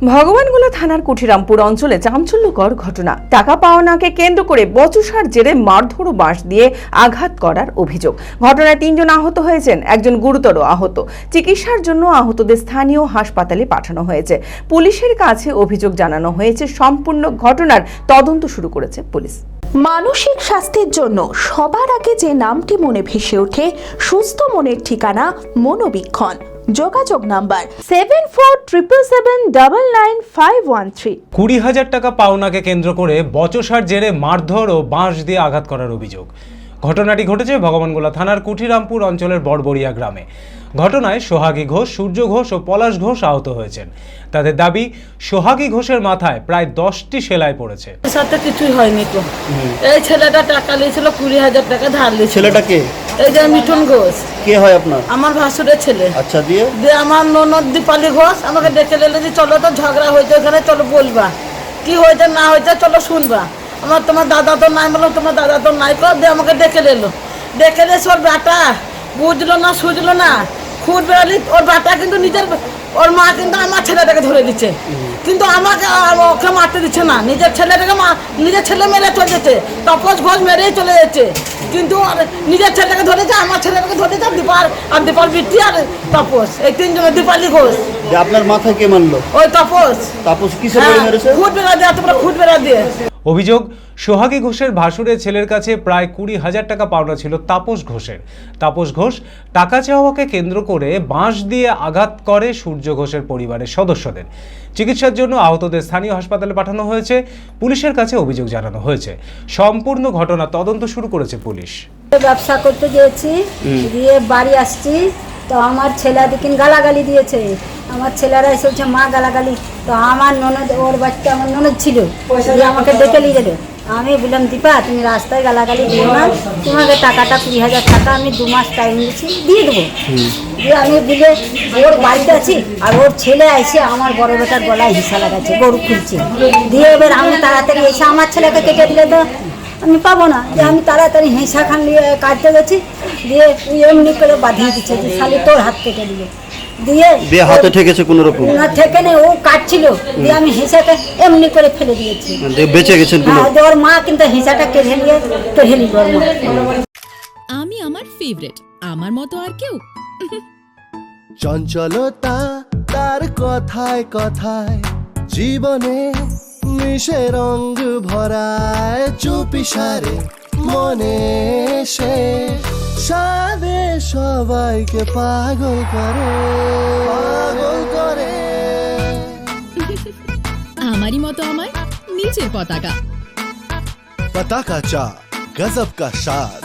ভগবানগোলা থানার কুঠিরামপুর অঞ্চলে চাঞ্চল্যকর ঘটনা। টাকা পাওনাকে কেন্দ্র করে বচসার জেরে মারধর ও বাঁশ দিয়ে আঘাত করার অভিযোগ। ঘটনায় 3 জন আহত হয়েছেন, একজন গুরুতর আহত। চিকিৎসার জন্য আহতদের স্থানীয় হাসপাতালে পাঠানো হয়েছে। পুলিশের কাছে অভিযোগ জানানো হয়েছে। সম্পূর্ণ ঘটনার তদন্ত শুরু করেছে পুলিশ। মানসিক স্বাস্থ্যের জন্য সবার আগে যে নামটি মনে ভেসে ওঠে, সুস্থ মনের ঠিকানা মনোবীক্ষণ। যোগাযোগ নাম্বার 7477799513। 20,000 টাকা পাওনাকে কেন্দ্র করে বচসার জেরে মারধর ও বাঁশ দিয়ে আঘাত করার অভিযোগ। ঘটনাটি ঘটেছে ভগবানগোলা থানার কুঠিরামপুর অঞ্চলের বড়বড়িয়া গ্রামে। ঘটনায় সোহাগী ঘোষ, সূর্য ঘোষ ও পলাশ ঘোষ আহত হয়েছেন। তাদের দাবি, সোহাগী ঘোষের মাথায় প্রায় 10টি সেলাই পড়েছে। সাথে কিছুই হয়নি তো। এই ছেলেটা টাকা নিয়েছিল, 20,000 টাকা ধার নিয়েছিল। ছেলেটা কে? এই যে মিঠুন ঘোষ। কে হয় আপনার? আমার ভাসুরের ছেলে। আচ্ছা, দিয়ে আমার ননদ দীপালি ঘোষ আমাকে ডেকে নিলে যে চলো তো ঝগড়া হয়েছে ওখানে, চলো বলবা কি হয়েছে না হয়েছে, চলো শুনবা। তোমার দাদা তো নাই, বললাম তোমার দাদা তো নাই, দিয়ে আমাকে ডেকে নিলো। ডেকে নিয়ে ওর বেটা বুঝলো না সুঝলো না, খুঁট বেড়ালি। ওর বেটা কিন্তু ওর মা কিন্তু আমার ছেলেটাকে ধরে দিচ্ছে, কিন্তু আমাকে ওকে মারতে দিচ্ছে না। নিজের ছেলেটাকে নিজের ছেলে মেরে চলে যেতে, তপস ঘোষ মেরেই চলে যাচ্ছে, কিন্তু নিজের ছেলেটাকে ধরেছে, আমার ছেলেটাকে ধরেছে। দীপাল বিটি আর তপস, এই 3 জনের। দীপালি ঘোষ। আপনার মাথায় কে মারলো? ওই তপস। তাপস কিসের বাড়ি মেরেছে? খুঁট বেড়া দিয়ে, তোমরা খুঁট বেড়া দিয়ে। অভিযোগ, সোহাগী ঘোষের ভাসুরের ছেলের কাছে প্রায় 20,000 টাকা পাওনা ছিল তাপস ঘোষের। তাপস ঘোষ টাকা চাওয়াকে কেন্দ্র করে বাঁশ দিয়ে আঘাত করে সূর্য ঘোষের পরিবারের সদস্যদের। চিকিৎসার জন্য আহতদের স্থানীয় হাসপাতালে পাঠানো হয়েছে। পুলিশের কাছে অভিযোগ জানানো হয়েছে। সম্পূর্ণ ঘটনা তদন্ত শুরু করেছে পুলিশ। ব্যবসা করতে গিয়েছি, দিয়ে বাড়ি আসছি, তো আমার ছেলে দিকিন গালাগালি দিয়েছে। আমার ছেলেরা এসেছে মা গালাগালি, তো আমার ননদ, ওর বাচ্চা আমার ননদ ছিল, দিয়ে আমাকে ডেকে নিয়ে গেল। আমি বললাম, দীপা তুমি রাস্তায় গালাগালি দিও না, তোমাকে টাকাটা 20,000 টাকা আমি 2 মাস টাইম দিচ্ছি, দিয়ে দেবো। দিয়ে আমি বলে ওর বাড়িতে আছি, আর ওর ছেলে এসে আমার বড় বেটার গলায় হিসা লাগাচ্ছে, গরু খুলছে। দিয়ে এবার আমি তাড়াতাড়ি এসে আমার ছেলেকে কেটে দিলে তো আমি পাবো না, যে আমি তাড়াতাড়ি হেঁসা খান নিয়ে কাটতে গেছি, দিয়ে এমনি করে বাঁধিয়ে দিচ্ছে যে শালি তোর হাত কেটে দিল। দিয়ে হাতে ঠেকেছে কোনো রকম? না, ঠেকে নেই, ও কাটছিল, দিয়ে আমি হেঁসাকে এমনি করে ফেলে দিয়েছি। বেঁচে গেছেন? ওর মা কিন্তু হেঁসাটা কেড়ে নিল ওর মা। আমি আমার ফেভারিট, আমার মতো আর কেউ। চঞ্চলতা তার কথায় কথায় জীবনে মিশে রঙ ভরায়, চুপি সারে মনে সে সাদে সবাইকে পাগল করে, পাগল করে। আমারই মতো আমার নিচের পতাকা। पता का चा गजब का शाद।